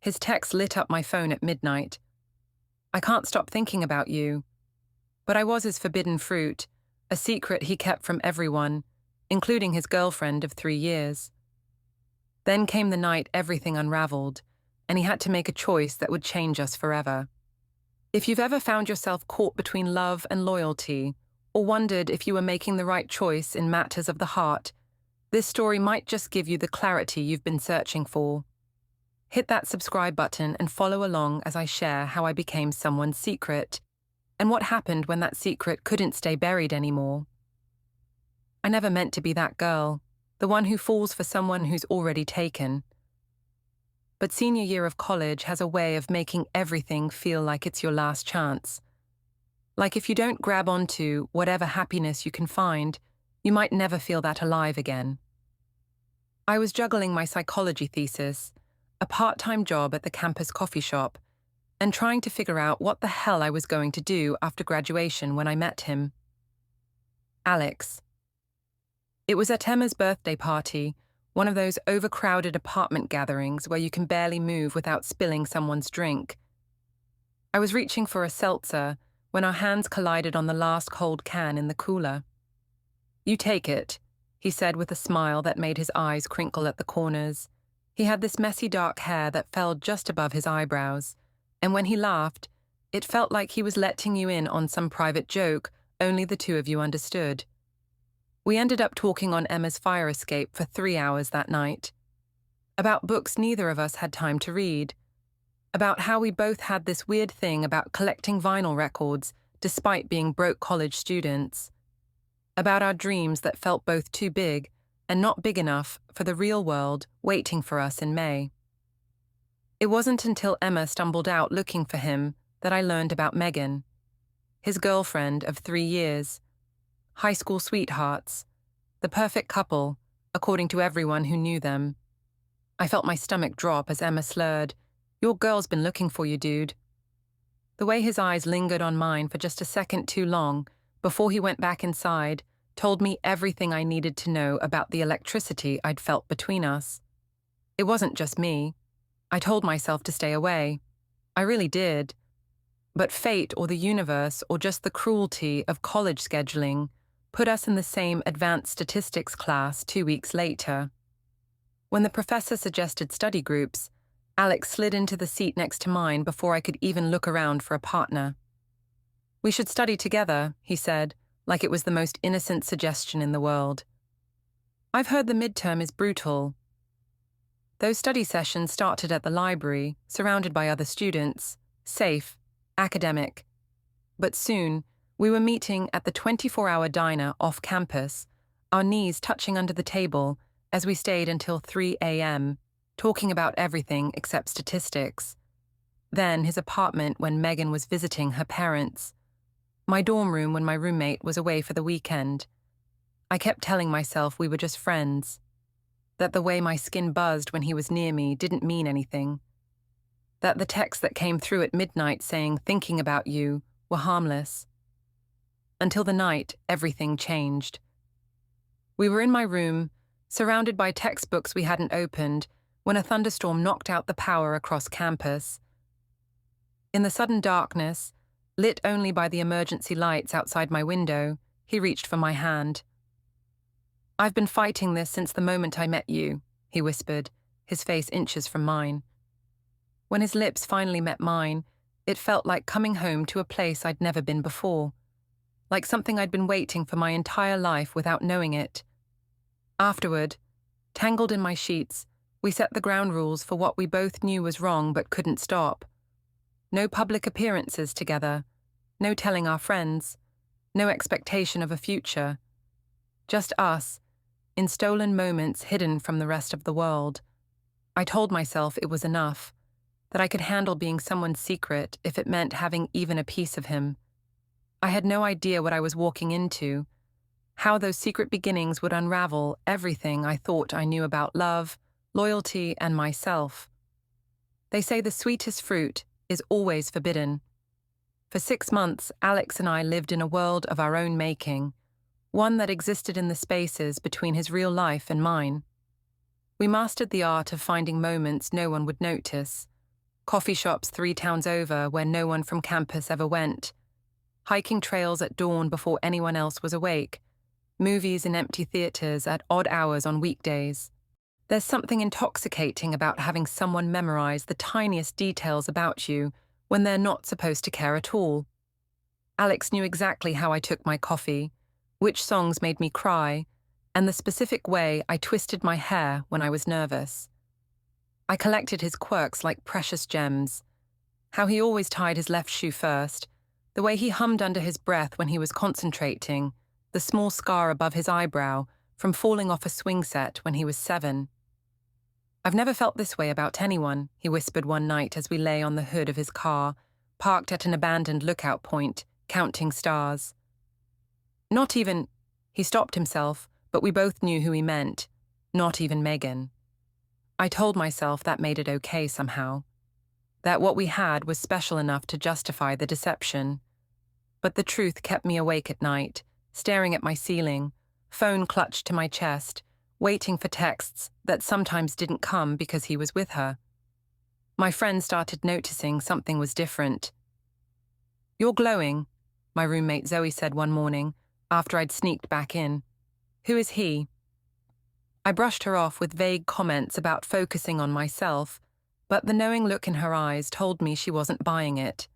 His text lit up my phone at midnight. I can't stop thinking about you. But I was his forbidden fruit, a secret he kept from everyone, including his girlfriend of 3 years. Then came the night everything unraveled, and he had to make a choice that would change us forever. If you've ever found yourself caught between love and loyalty, or wondered if you were making the right choice in matters of the heart, this story might just give you the clarity you've been searching for. Hit that subscribe button and follow along as I share how I became someone's secret, and what happened when that secret couldn't stay buried anymore. I never meant to be that girl, the one who falls for someone who's already taken. But senior year of college has a way of making everything feel like it's your last chance. Like if you don't grab onto whatever happiness you can find, you might never feel that alive again. I was juggling my psychology thesis, a part-time job at the campus coffee shop, and trying to figure out what the hell I was going to do after graduation when I met him. Alex. It was at Emma's birthday party, one of those overcrowded apartment gatherings where you can barely move without spilling someone's drink. I was reaching for a seltzer when our hands collided on the last cold can in the cooler. "You take it," he said with a smile that made his eyes crinkle at the corners. He had this messy dark hair that fell just above his eyebrows, and when he laughed, it felt like he was letting you in on some private joke only the two of you understood. We ended up talking on Emma's fire escape for 3 hours that night. About books neither of us had time to read. About how we both had this weird thing about collecting vinyl records despite being broke college students. About our dreams that felt both too big and not big enough for the real world waiting for us in May. It wasn't until Emma stumbled out looking for him that I learned about Megan, his girlfriend of 3 years. High school sweethearts, the perfect couple, according to everyone who knew them. I felt my stomach drop as Emma slurred, "Your girl's been looking for you, dude." The way his eyes lingered on mine for just a second too long before he went back inside told me everything I needed to know about the electricity I'd felt between us. It wasn't just me. I told myself to stay away. I really did. But fate or the universe or just the cruelty of college scheduling put us in the same advanced statistics class 2 weeks later. When the professor suggested study groups, Alex slid into the seat next to mine before I could even look around for a partner. "We should study together," he said, like it was the most innocent suggestion in the world. "I've heard the midterm is brutal." Those study sessions started at the library, surrounded by other students, safe, academic. But soon, we were meeting at the 24-hour diner off campus, our knees touching under the table as we stayed until 3 a.m., talking about everything except statistics. Then his apartment when Megan was visiting her parents. My dorm room when my roommate was away for the weekend. I kept telling myself we were just friends, that the way my skin buzzed when he was near me didn't mean anything, that the texts that came through at midnight saying "thinking about you" were harmless. Until the night, everything changed. We were in my room, surrounded by textbooks we hadn't opened, when a thunderstorm knocked out the power across campus. In the sudden darkness, lit only by the emergency lights outside my window, he reached for my hand. "I've been fighting this since the moment I met you," he whispered, his face inches from mine. When his lips finally met mine, it felt like coming home to a place I'd never been before, like something I'd been waiting for my entire life without knowing it. Afterward, tangled in my sheets, we set the ground rules for what we both knew was wrong but couldn't stop. No public appearances together, no telling our friends, no expectation of a future. Just us, in stolen moments hidden from the rest of the world. I told myself it was enough, that I could handle being someone's secret if it meant having even a piece of him. I had no idea what I was walking into, how those secret beginnings would unravel everything I thought I knew about love, loyalty, and myself. They say the sweetest fruit is always forbidden. For 6 months, Alex and I lived in a world of our own making, one that existed in the spaces between his real life and mine. We mastered the art of finding moments no one would notice, Coffee shops 3 towns over where no one from campus ever went. Hiking trails at dawn before anyone else was awake. Movies in empty theaters at odd hours on weekdays. There's something intoxicating about having someone memorize the tiniest details about you when they're not supposed to care at all. Alex knew exactly how I took my coffee, which songs made me cry, and the specific way I twisted my hair when I was nervous. I collected his quirks like precious gems. How he always tied his left shoe first, the way he hummed under his breath when he was concentrating, the small scar above his eyebrow from falling off a swing set when he was 7. "I've never felt this way about anyone," he whispered one night as we lay on the hood of his car, parked at an abandoned lookout point, counting stars. Not even, he stopped himself, but we both knew who he meant. Not even Megan. I told myself that made it okay somehow. That what we had was special enough to justify the deception. But the truth kept me awake at night, staring at my ceiling, phone clutched to my chest, waiting for texts that sometimes didn't come because he was with her. My friends started noticing something was different. "You're glowing," my roommate Zoe said one morning, after I'd sneaked back in. "Who is he?" I brushed her off with vague comments about focusing on myself, but the knowing look in her eyes told me she wasn't buying it.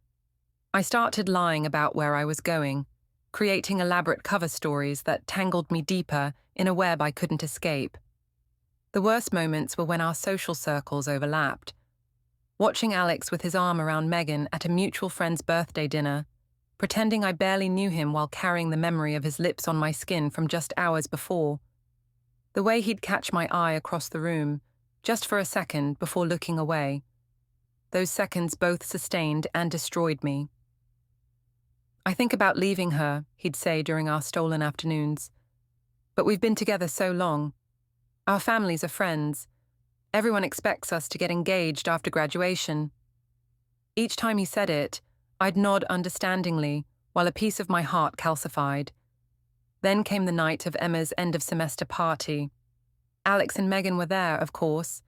I started lying about where I was going, creating elaborate cover stories that tangled me deeper in a web I couldn't escape. The worst moments were when our social circles overlapped. Watching Alex with his arm around Megan at a mutual friend's birthday dinner, pretending I barely knew him while carrying the memory of his lips on my skin from just hours before. The way he'd catch my eye across the room, just for a second before looking away. Those seconds both sustained and destroyed me. "I think about leaving her," he'd say during our stolen afternoons. "But we've been together so long. Our families are friends. Everyone expects us to get engaged after graduation." Each time he said it, I'd nod understandingly, while a piece of my heart calcified. Then came the night of Emma's end-of-semester party. Alex and Megan were there, of course.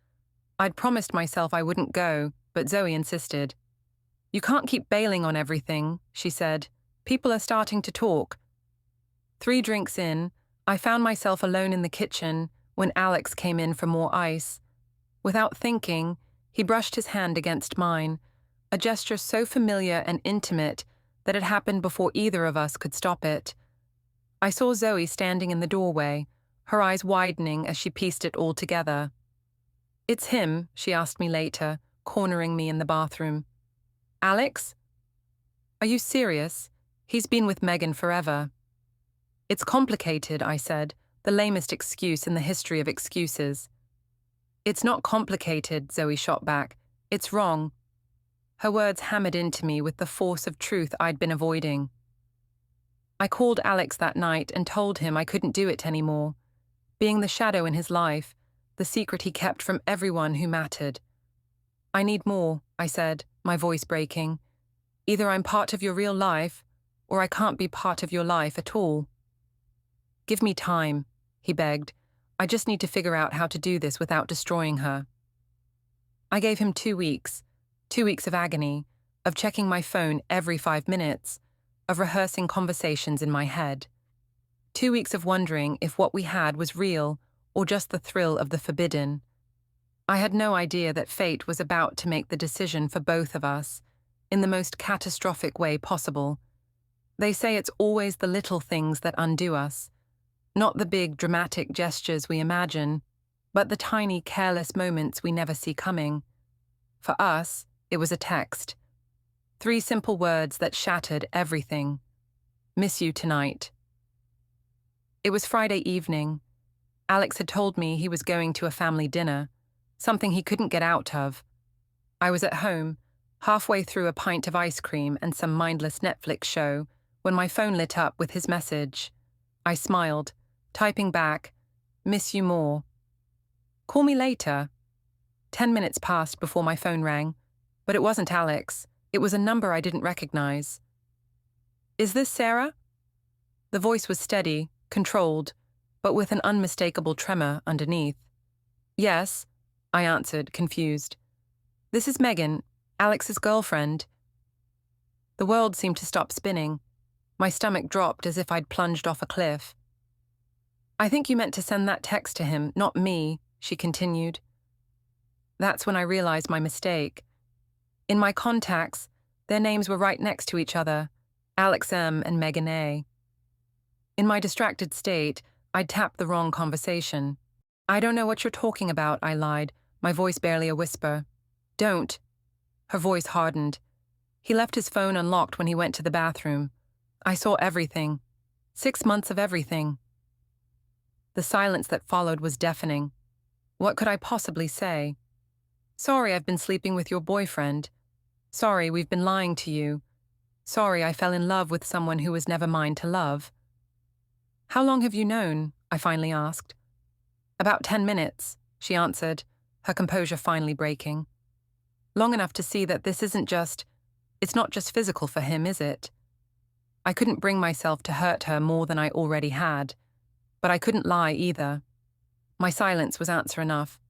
I'd promised myself I wouldn't go, but Zoe insisted. "You can't keep bailing on everything," she said. "People are starting to talk." 3 drinks in, I found myself alone in the kitchen when Alex came in for more ice. Without thinking, he brushed his hand against mine, a gesture so familiar and intimate that it happened before either of us could stop it. I saw Zoe standing in the doorway, her eyes widening as she pieced it all together. "It's him," she asked me later, cornering me in the bathroom. "Alex? Are you serious? He's been with Megan forever." "It's complicated," I said, the lamest excuse in the history of excuses. "It's not complicated," Zoe shot back. "It's wrong." Her words hammered into me with the force of truth I'd been avoiding. I called Alex that night and told him I couldn't do it anymore. Being the shadow in his life, the secret he kept from everyone who mattered. "I need more," I said, my voice breaking. "Either I'm part of your real life, or I can't be part of your life at all." "Give me time," he begged. "I just need to figure out how to do this without destroying her." I gave him 2 weeks, 2 weeks of agony, of checking my phone every 5 minutes, of rehearsing conversations in my head. 2 weeks of wondering if what we had was real or just the thrill of the forbidden. I had no idea that fate was about to make the decision for both of us, in the most catastrophic way possible. They say it's always the little things that undo us, not the big dramatic gestures we imagine, but the tiny careless moments we never see coming. For us, it was a text. 3 simple words that shattered everything. "Miss you tonight." It was Friday evening. Alex had told me he was going to a family dinner, something he couldn't get out of. I was at home, halfway through a pint of ice cream and some mindless Netflix show, when my phone lit up with his message. I smiled, typing back, "Miss you more." "Call me later." 10 minutes passed before my phone rang, but it wasn't Alex. It was a number I didn't recognize. "Is this Sarah?" The voice was steady, controlled, but with an unmistakable tremor underneath. "Yes," I answered, confused. "This is Megan. Alex's girlfriend. The world seemed to stop spinning. My stomach dropped as if I'd plunged off a cliff. I think you meant to send that text to him, not me, she continued. That's when I realized my mistake. In my contacts, their names were right next to each other, Alex M. and Megan A. In my distracted state, I'd tapped the wrong conversation. I don't know what you're talking about, I lied, my voice barely a whisper. Don't. Her voice hardened. He left his phone unlocked when he went to the bathroom. I saw everything. 6 months of everything. The silence that followed was deafening. What could I possibly say? Sorry I've been sleeping with your boyfriend. Sorry we've been lying to you. Sorry I fell in love with someone who was never mine to love. How long have you known? I finally asked. About 10 minutes, she answered, her composure finally breaking. Long enough to see that it's not just physical for him, is it? I couldn't bring myself to hurt her more than I already had, but I couldn't lie either. My silence was answer enough.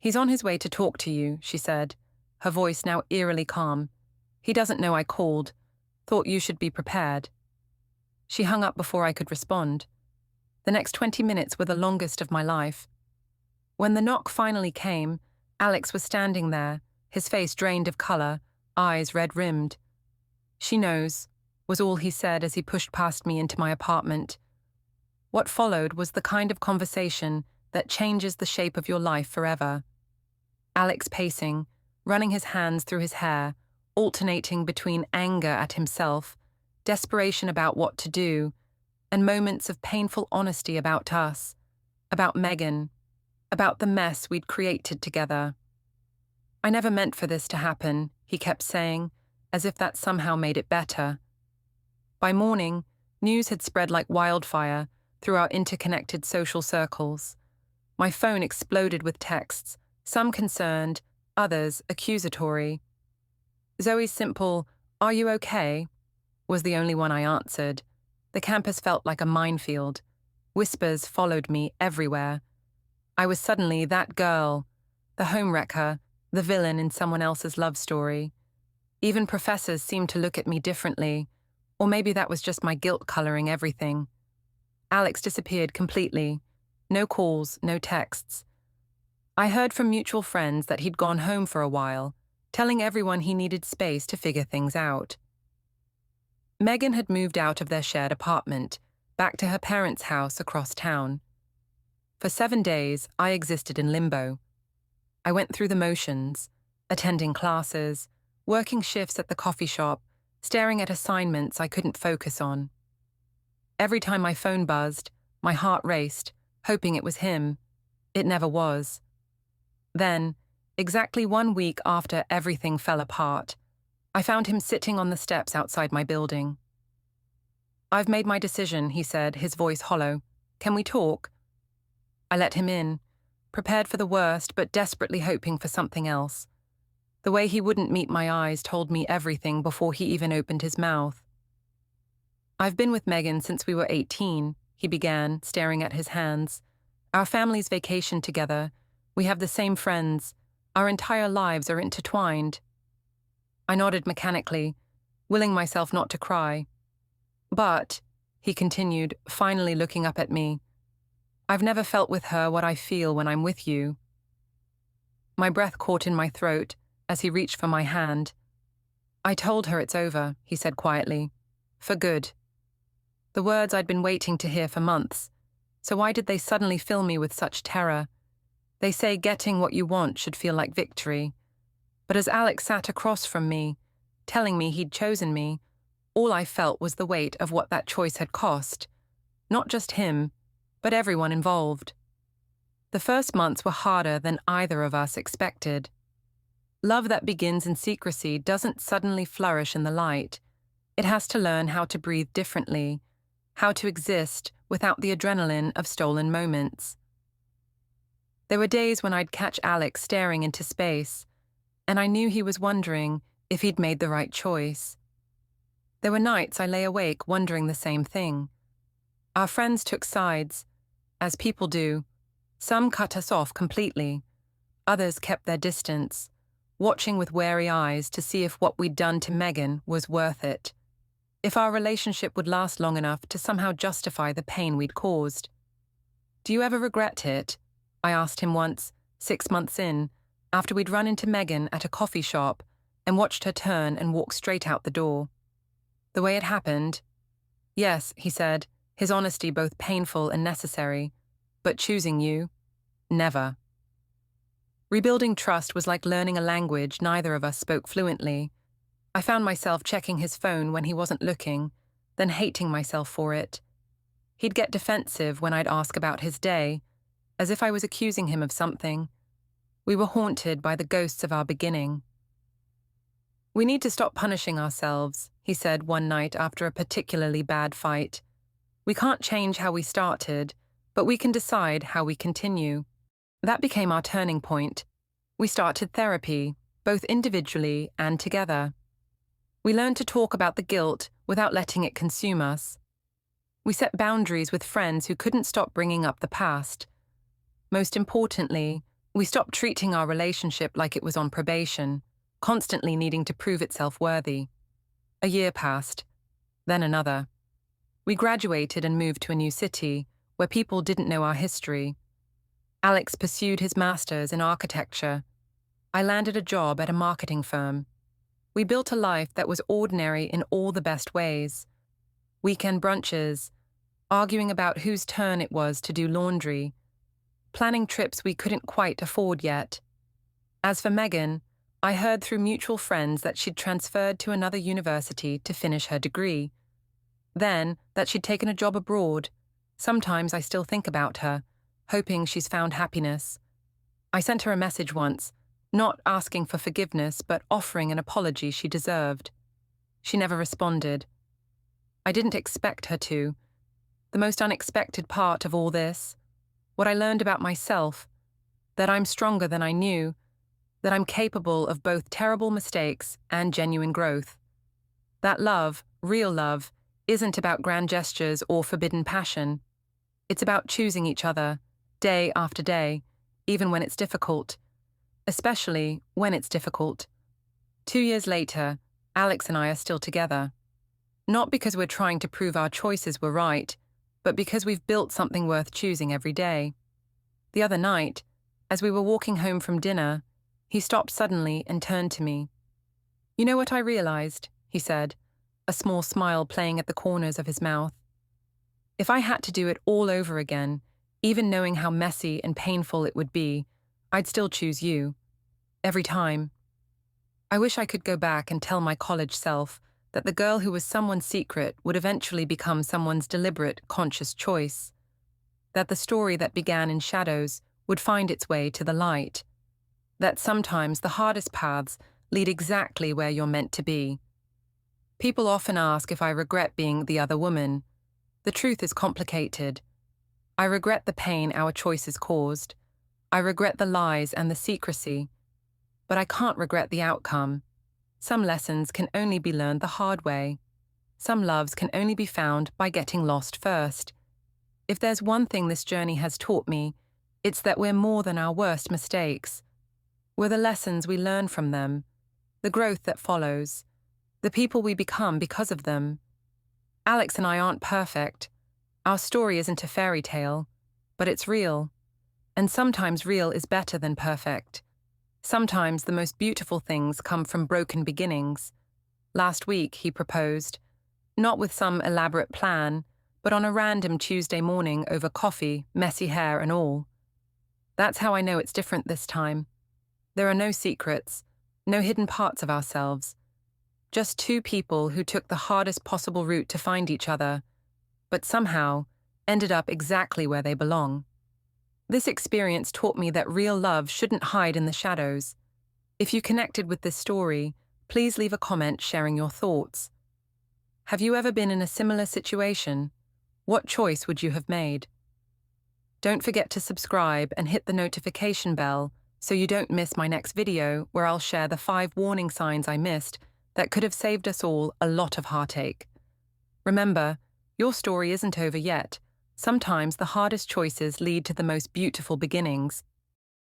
He's on his way to talk to you, she said, her voice now eerily calm. He doesn't know I called. Thought you should be prepared. She hung up before I could respond. The next 20 minutes were the longest of my life. When the knock finally came, Alex was standing there, his face drained of color, eyes red-rimmed. She knows, was all he said as he pushed past me into my apartment. What followed was the kind of conversation that changes the shape of your life forever. Alex pacing, running his hands through his hair, alternating between anger at himself, desperation about what to do, and moments of painful honesty about us, about Megan, about the mess we'd created together. I never meant for this to happen, he kept saying, as if that somehow made it better. By morning, news had spread like wildfire through our interconnected social circles. My phone exploded with texts, some concerned, others accusatory. Zoe's simple, "Are you okay?" was the only one I answered. The campus felt like a minefield. Whispers followed me everywhere. I was suddenly that girl, the homewrecker, the villain in someone else's love story. Even professors seemed to look at me differently, or maybe that was just my guilt coloring everything. Alex disappeared completely. No calls, no texts. I heard from mutual friends that he'd gone home for a while, telling everyone he needed space to figure things out. Megan had moved out of their shared apartment, back to her parents' house across town. For 7 days, I existed in limbo. I went through the motions, attending classes, working shifts at the coffee shop, staring at assignments I couldn't focus on. Every time my phone buzzed, my heart raced, hoping it was him. It never was. Then, exactly 1 week after everything fell apart, I found him sitting on the steps outside my building. "I've made my decision," he said, his voice hollow. "Can we talk?" I let him in, prepared for the worst but desperately hoping for something else. The way he wouldn't meet my eyes told me everything before he even opened his mouth. "I've been with Megan since we were 18, he began, staring at his hands. "Our families vacation together. We have the same friends. Our entire lives are intertwined." I nodded mechanically, willing myself not to cry. "But," he continued, finally looking up at me, "I've never felt with her what I feel when I'm with you." My breath caught in my throat as he reached for my hand. "I told her it's over," he said quietly. "For good." The words I'd been waiting to hear for months, so why did they suddenly fill me with such terror? They say getting what you want should feel like victory. But as Alex sat across from me, telling me he'd chosen me, all I felt was the weight of what that choice had cost. Not just him, but everyone involved. The first months were harder than either of us expected. Love that begins in secrecy doesn't suddenly flourish in the light. It has to learn how to breathe differently, how to exist without the adrenaline of stolen moments. There were days when I'd catch Alex staring into space, and I knew he was wondering if he'd made the right choice. There were nights I lay awake wondering the same thing. Our friends took sides, as people do. Some cut us off completely. Others kept their distance, watching with wary eyes to see if what we'd done to Megan was worth it. If our relationship would last long enough to somehow justify the pain we'd caused. "Do you ever regret it?" I asked him once, 6 months in, after we'd run into Megan at a coffee shop and watched her turn and walk straight out the door. The way it happened? "Yes," he said, his honesty both painful and necessary. "But choosing you? Never." Rebuilding trust was like learning a language neither of us spoke fluently. I found myself checking his phone when he wasn't looking, then hating myself for it. He'd get defensive when I'd ask about his day, as if I was accusing him of something. We were haunted by the ghosts of our beginning. "We need to stop punishing ourselves," he said one night after a particularly bad fight. "We can't change how we started, but we can decide how we continue." That became our turning point. We started therapy, both individually and together. We learned to talk about the guilt without letting it consume us. We set boundaries with friends who couldn't stop bringing up the past. Most importantly, we stopped treating our relationship like it was on probation, constantly needing to prove itself worthy. A year passed, then another. We graduated and moved to a new city where people didn't know our history. Alex pursued his master's in architecture. I landed a job at a marketing firm. We built a life that was ordinary in all the best ways. Weekend brunches, arguing about whose turn it was to do laundry, planning trips we couldn't quite afford yet. As for Megan, I heard through mutual friends that she'd transferred to another university to finish her degree. Then, that she'd taken a job abroad. Sometimes I still think about her, hoping she's found happiness. I sent her a message once, not asking for forgiveness but offering an apology she deserved. She never responded. I didn't expect her to. The most unexpected part of all this, what I learned about myself, that I'm stronger than I knew, that I'm capable of both terrible mistakes and genuine growth. That love, real love, isn't about grand gestures or forbidden passion. It's about choosing each other, day after day, even when it's difficult. Especially when it's difficult. 2 years later, Alex and I are still together. Not because we're trying to prove our choices were right, but because we've built something worth choosing every day. The other night, as we were walking home from dinner, he stopped suddenly and turned to me. "You know what I realized?" he said, a small smile playing at the corners of his mouth. "If I had to do it all over again, even knowing how messy and painful it would be, I'd still choose you. Every time. I wish I could go back and tell my college self that the girl who was someone's secret would eventually become someone's deliberate, conscious choice. That the story that began in shadows would find its way to the light. That sometimes the hardest paths lead exactly where you're meant to be. People often ask if I regret being the other woman. The truth is complicated. I regret the pain our choices caused. I regret the lies and the secrecy. But I can't regret the outcome. Some lessons can only be learned the hard way. Some loves can only be found by getting lost first. If there's one thing this journey has taught me, it's that we're more than our worst mistakes. We're the lessons we learn from them, the growth that follows, the people we become because of them. Alex and I aren't perfect. Our story isn't a fairy tale, but it's real. And sometimes real is better than perfect. Sometimes the most beautiful things come from broken beginnings. Last week, he proposed, not with some elaborate plan, but on a random Tuesday morning over coffee, messy hair and all. That's how I know it's different this time. There are no secrets, no hidden parts of ourselves. Just two people who took the hardest possible route to find each other, but somehow ended up exactly where they belong. This experience taught me that real love shouldn't hide in the shadows. If you connected with this story, please leave a comment sharing your thoughts. Have you ever been in a similar situation? What choice would you have made? Don't forget to subscribe and hit the notification bell so you don't miss my next video where I'll share the 5 warning signs I missed that could have saved us all a lot of heartache. Remember, your story isn't over yet. Sometimes the hardest choices lead to the most beautiful beginnings.